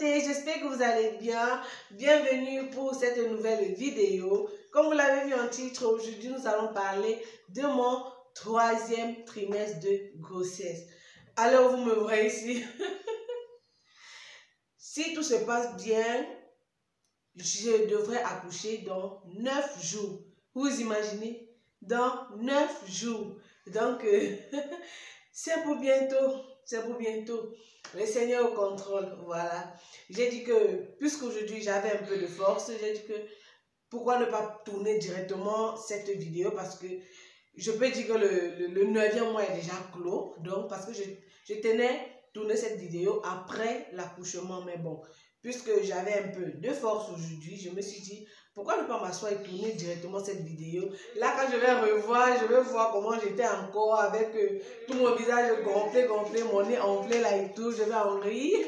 beauté, j'espère que vous allez bien. Bienvenue pour cette nouvelle vidéo. Comme vous l'avez vu en titre, aujourd'hui nous allons parler de mon troisième trimestre de grossesse. Alors vous me voyez ici. Si tout se passe bien, je devrais accoucher dans 9 jours. Vous imaginez? Dans 9 jours. Donc, c'est pour bientôt. C'est pour bientôt. Le Seigneur au contrôle. Voilà. J'ai dit que, puisqu'aujourd'hui j'avais un peu de force, j'ai dit que pourquoi ne pas tourner directement cette vidéo, parce que je peux dire que le 9e mois est déjà clos. Donc, parce que je tenais tourner cette vidéo après l'accouchement. Mais bon, puisque j'avais un peu de force aujourd'hui, je me suis dit, pourquoi ne pas m'asseoir et tourner directement cette vidéo. Là, quand je vais revoir, je vais voir comment j'étais encore avec tout mon visage gonflé, mon nez enflé là et tout. Je vais en rire.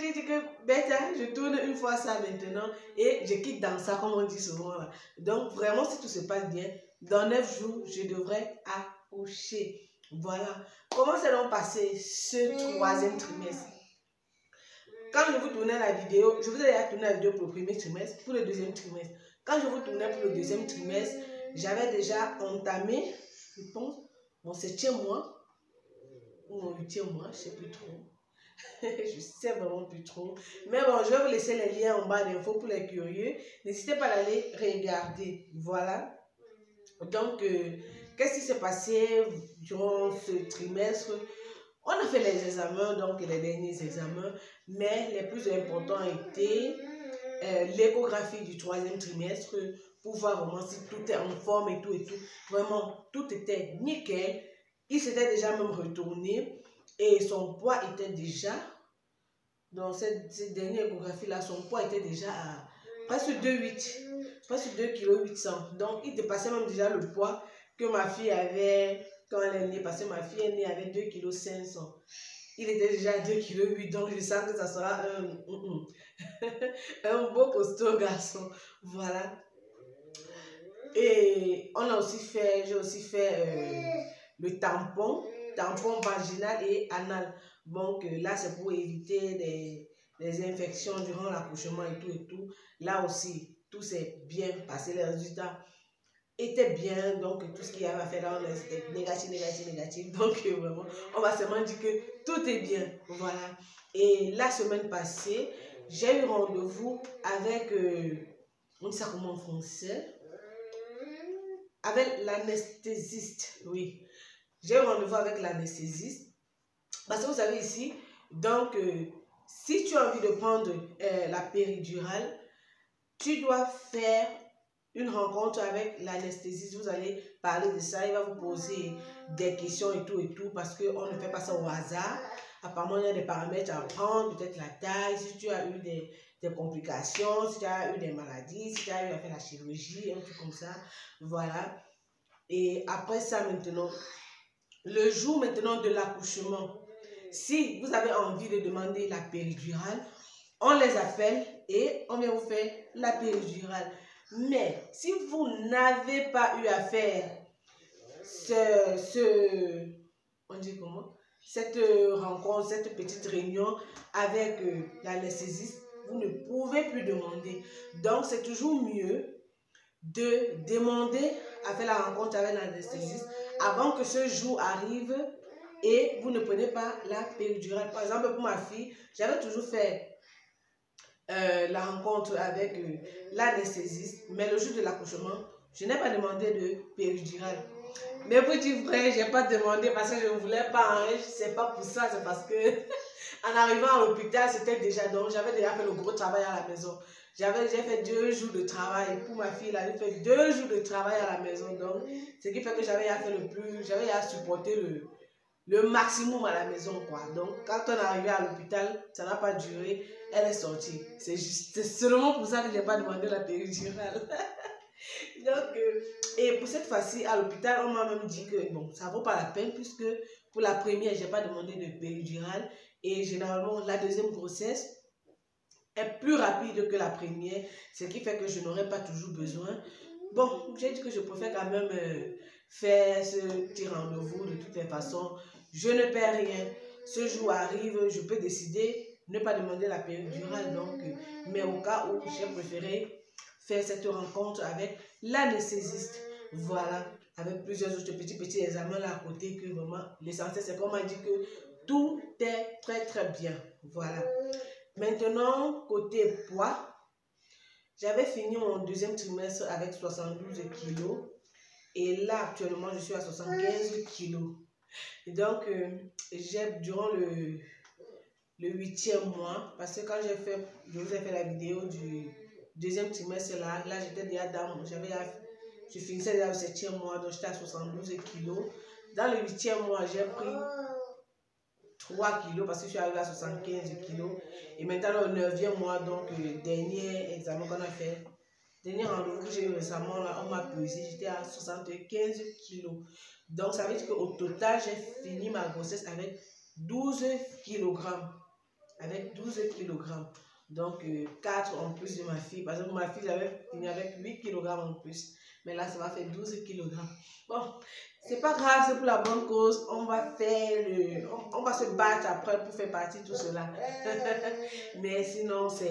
J'ai dit que, bête, je tourne une fois ça maintenant et je quitte dans ça, comme on dit souvent là. Donc, vraiment, si tout se passe bien, dans 9 jours, je devrais accoucher. Voilà. Comment s'est donc passé ce troisième trimestre? Quand je vous tournais la vidéo, je vous ai déjà tourné la vidéo pour le premier trimestre, pour le deuxième trimestre. Quand je vous tournais pour le deuxième trimestre, j'avais déjà entamé, je pense, mon 7e mois, ou mon 8e mois, je ne sais plus trop. Je sais vraiment plus trop. Mais bon, je vais vous laisser les liens en bas d'infos pour les curieux. N'hésitez pas à aller regarder. Voilà. Donc, qu'est-ce qui s'est passé durant ce trimestre? On a fait les examens, donc les derniers examens, mais les plus importants étaient l'échographie du 3e trimestre pour voir vraiment si tout est en forme et tout et tout. Vraiment, tout était nickel. Il s'était déjà même retourné et son poids était déjà, dans cette dernière échographie-là, son poids était déjà à presque 2,8, presque 2,8 kg. Donc, il dépassait même déjà le poids que ma fille avait quand elle est née, parce que ma fille est née avec 2,5 kg. Il était déjà à 2,8 kg, donc je sens que ça sera un beau costaud garçon. Voilà. Et on a aussi fait, j'ai aussi fait le tampon vaginal et anal. Donc là, c'est pour éviter des infections durant l'accouchement et tout et tout. Là aussi, tout s'est bien passé, les résultats était bien, donc tout ce qu'il y avait à faire là, c'était négatif, donc vraiment, on va seulement dire que tout est bien, voilà. Et la semaine passée, j'ai eu rendez-vous avec, on dit ça comment en français? Avec l'anesthésiste, oui. J'ai eu rendez-vous avec l'anesthésiste, parce que vous savez ici, donc, si tu as envie de prendre la péridurale, tu dois faire une rencontre avec l'anesthésiste. Vous allez parler de ça, il va vous poser des questions et tout, parce qu'on ne fait pas ça au hasard. Apparemment, il y a des paramètres à prendre, peut-être la taille, si tu as eu des complications, si tu as eu des maladies, si tu as eu à faire la chirurgie, un truc comme ça. Voilà. Et après ça, maintenant, le jour maintenant de l'accouchement, si vous avez envie de demander la péridurale, on les appelle et on vient vous faire la péridurale. Mais si vous n'avez pas eu à faire on dit comment? Cette rencontre, cette petite réunion avec l'anesthésiste, vous ne pouvez plus demander. Donc, c'est toujours mieux de demander à faire la rencontre avec l'anesthésiste avant que ce jour arrive et vous ne prenez pas la péridurale. Par exemple, pour ma fille, j'avais toujours fait la rencontre avec l'anesthésiste, mais le jour de l'accouchement, je n'ai pas demandé de péridurale. Mais pour dire vrai, je n'ai pas demandé parce que je ne voulais pas, hein, c'est pas pour ça, c'est parce que en arrivant à l'hôpital, c'était déjà, donc j'avais déjà fait le gros travail à la maison. J'ai fait 2 jours de travail. Pour ma fille, elle avait fait 2 jours de travail à la maison. Donc, ce qui fait que j'avais à faire j'avais à supporter le maximum à la maison, quoi. Donc, quand on est arrivé à l'hôpital, ça n'a pas duré, elle est sortie. C'est seulement pour ça que je n'ai pas demandé la péridurale. Donc, et pour cette fois-ci, à l'hôpital, on m'a même dit que, bon, ça ne vaut pas la peine, puisque pour la première, je n'ai pas demandé de péridurale. Et généralement, la deuxième grossesse est plus rapide que la première, ce qui fait que je n'aurai pas toujours besoin. Bon, j'ai dit que je préfère quand même faire ce petit rendez-vous de toutes les façons. Je ne perds rien. Ce jour arrive, je peux décider ne pas demander la péridurale. Donc, mais au cas où j'ai préféré faire cette rencontre avec l'anesthésiste. Voilà, avec plusieurs autres petits examens là à côté, que vraiment l'essentiel c'est qu'on m'a dit que tout est très bien. Voilà. Maintenant, côté poids, j'avais fini mon deuxième trimestre avec 72 kilos. Et là, actuellement, je suis à 75 kilos. Et donc, durant le 8e mois, parce que quand je vous ai fait la vidéo du deuxième trimestre, là j'étais déjà je finissais déjà le 7e mois, donc j'étais à 72 kilos. Dans le 8e mois, j'ai pris 3 kilos parce que je suis arrivée à 75 kilos. Et maintenant, au 9e mois, donc le dernier examen qu'on a fait, dernier rendez-vous que j'ai eu récemment, là, on m'a pesé, j'étais à 75 kilos. Donc, ça veut dire qu'au total, j'ai fini ma grossesse avec 12 kg. Avec 12 kg. Donc, 4 en plus de ma fille. Parce que ma fille, j'avais fini avec 8 kg en plus. Mais là, ça va faire 12 kg. Bon, c'est pas grave, c'est pour la bonne cause. On va se battre après pour faire partie de tout cela. Mais sinon, ça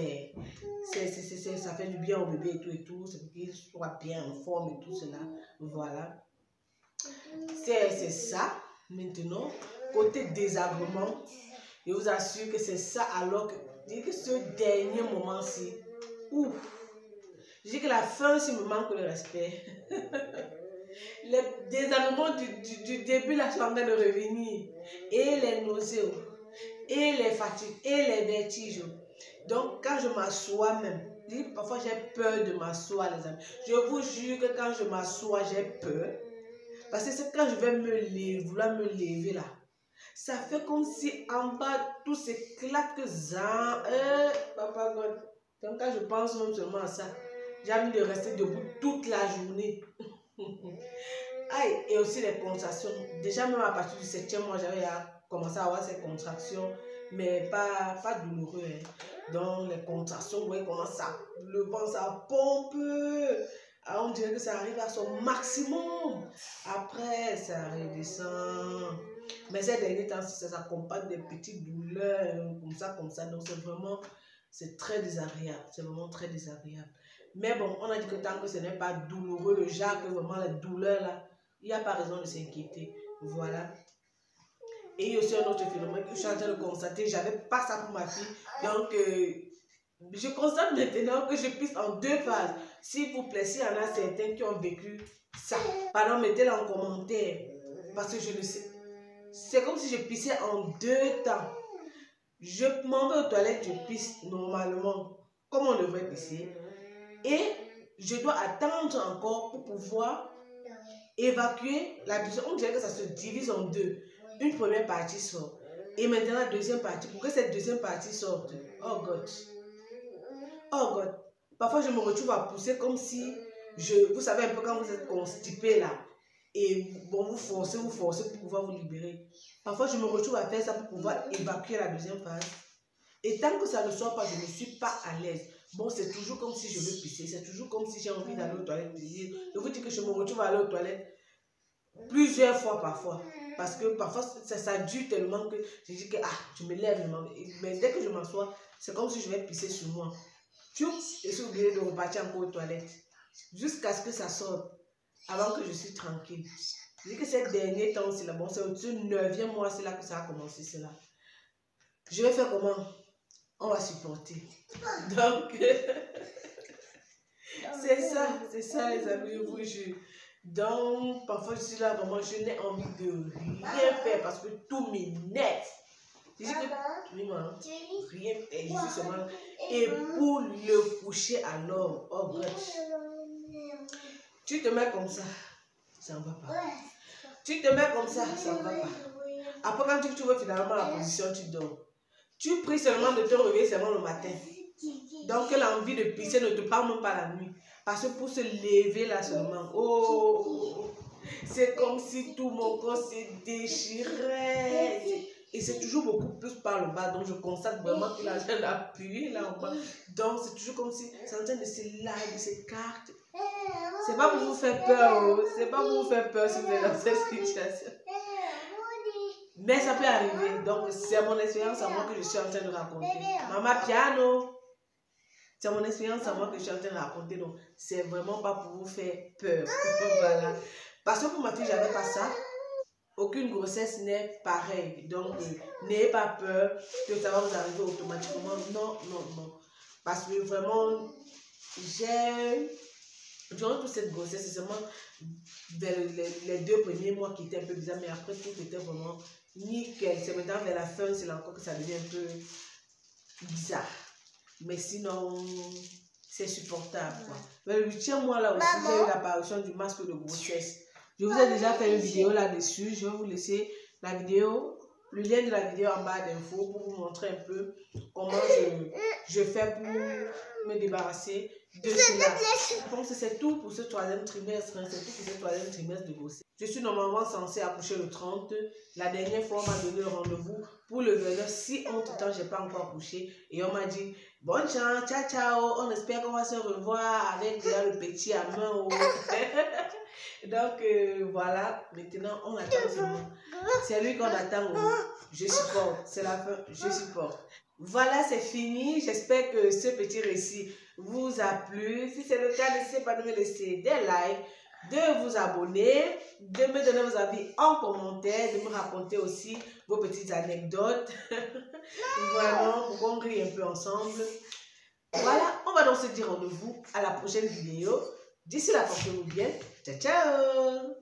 fait du bien au bébé et tout. C'est pour qu'il soit bien en forme et tout cela. Voilà. C'est ça. Maintenant, côté désagrément, je vous assure que c'est ça, alors que ce dernier moment-ci, ouf, je dis que la fin, s'il me manque le respect. Les désagréments du début, là, sont en train de revenir. Et les nausées, et les fatigues, et les vertiges. Donc, quand je m'assois même, parfois j'ai peur de m'asseoir, les amis. Je vous jure que quand je m'assois, j'ai peur. Parce que c'est quand je vais vouloir me lever là. Ça fait comme si en bas, tout s'éclate que ça. Papa God. Donc quand je pense même seulement à ça, j'ai envie de rester debout toute la journée. Aïe, et aussi les contractions. Déjà même à partir du 7e mois, j'avais commencé à avoir ces contractions, mais pas douloureux. Donc les contractions, vous voyez comment le vent, ça pompe. Alors, on dirait que ça arrive à son maximum. Après, ça redescend. Mais ces derniers temps, ça s'accompagne des petites douleurs, comme ça. Donc, c'est très désagréable. C'est vraiment très désagréable. Mais bon, on a dit que tant que ce n'est pas douloureux, le genre que vraiment la douleur là, il n'y a pas raison de s'inquiéter. Voilà. Et il y a aussi un autre phénomène que je suis en train de constater. Je n'avais pas ça pour ma fille. Donc, je constate maintenant que je pisse en 2 phases. S'il vous plaît, s'il y en a certains qui ont vécu ça, pardon, mettez-le en commentaire. Parce que je le sais. C'est comme si je pissais en 2 temps. Je m'en vais aux toilettes, je pisse normalement, comme on devrait pisser. Et je dois attendre encore pour pouvoir évacuer la pisse. On dirait que ça se divise en 2. Une première partie sort. Et maintenant la deuxième partie. Pour que cette deuxième partie sorte. Oh God. Oh God. Parfois je me retrouve à pousser comme si vous savez un peu quand vous êtes constipé là. Et bon, vous forcez pour pouvoir vous libérer. Parfois je me retrouve à faire ça pour pouvoir évacuer la deuxième phase. Et tant que ça ne sort pas, je ne suis pas à l'aise. Bon, c'est toujours comme si je veux pisser. C'est toujours comme si j'ai envie d'aller aux toilettes. Je vous dis que je me retrouve à aller aux toilettes plusieurs fois parfois. Parce que parfois, ça dure tellement que je dis que je me lève. Mais dès que je m'assois, c'est comme si je vais pisser sur moi. Je suis obligée de repartir encore aux toilettes. Jusqu'à ce que ça sorte. Avant que je suis tranquille. Je dis que ces derniers temps, c'est là. Bon, c'est au-dessus du 9e mois, c'est là que ça a commencé, cela. Je vais faire comment? On va supporter. Donc, c'est ça les amis, je vous jure. Donc, parfois je suis là, vraiment, je n'ai envie de rien faire parce que tout m'énerve. Je dis que, oui, maman, rien faire, je suis seulement. Et pour le coucher alors, oh God. Tu te mets comme ça ne va pas. Tu te mets comme ça ne va pas. Après, quand tu trouves finalement la position, tu dors. Tu pries seulement de te réveiller seulement le matin. Donc l'envie de pisser ne te parle même pas la nuit. Parce que pour se lever là seulement, c'est comme si tout mon corps se déchirait. Et c'est toujours beaucoup plus par le bas. Donc je constate vraiment que la chaîne appuie là en bas. Donc c'est toujours comme si c'est en train de se lâcher, de s'écarter. C'est pas pour vous faire peur. C'est pas pour vous faire peur si vous êtes dans cette situation. Mais ça peut arriver. Donc, c'est mon expérience à moi que je suis en train de raconter. Maman piano. C'est mon expérience à moi que je suis en train de raconter. Donc, c'est vraiment pas pour vous faire peur. Voilà. Parce que pour ma fille, j'avais pas ça. Aucune grossesse n'est pareille. Donc, n'ayez pas peur que ça va vous arriver automatiquement. Non, non, non. Parce que vraiment, durant toute cette grossesse, c'est seulement vers les 2 premiers mois qui étaient un peu bizarres, mais après, tout était vraiment nickel. C'est maintenant vers la fin, c'est là encore que ça devient un peu bizarre. Mais sinon, c'est supportable. Quoi. Mais le 8e mois là aussi, j'ai eu l'apparition du masque de grossesse. Je vous ai déjà fait une vidéo là-dessus. Je vais vous laisser la vidéo, le lien de la vidéo en barre d'infos pour vous montrer un peu comment je fais pour me débarrasser de cela. Donc c'est tout pour ce 3e trimestre. Hein, c'est tout pour ce 3e trimestre de grossesse. Je suis normalement censée accoucher le 30. La dernière fois, on m'a donné le rendez-vous pour le 29. Si entre-temps, je n'ai pas encore accouché. Et on m'a dit, bonne chance, ciao, ciao. On espère qu'on va se revoir avec déjà le petit à main. Oh. Donc, voilà. Maintenant, on attend seulement. C'est lui qu'on attend. Oh. Je supporte. C'est la fin. Je supporte. Voilà, c'est fini. J'espère que ce petit récit vous a plu. Si c'est le cas, n'hésitez pas de me laisser des likes, de vous abonner, de me donner vos avis en commentaire, de me raconter aussi vos petites anecdotes. Vraiment, pour qu'on rie un peu ensemble. Voilà, on va donc se dire rendez-vous à la prochaine vidéo. D'ici là, portez-vous bien. Ciao, ciao!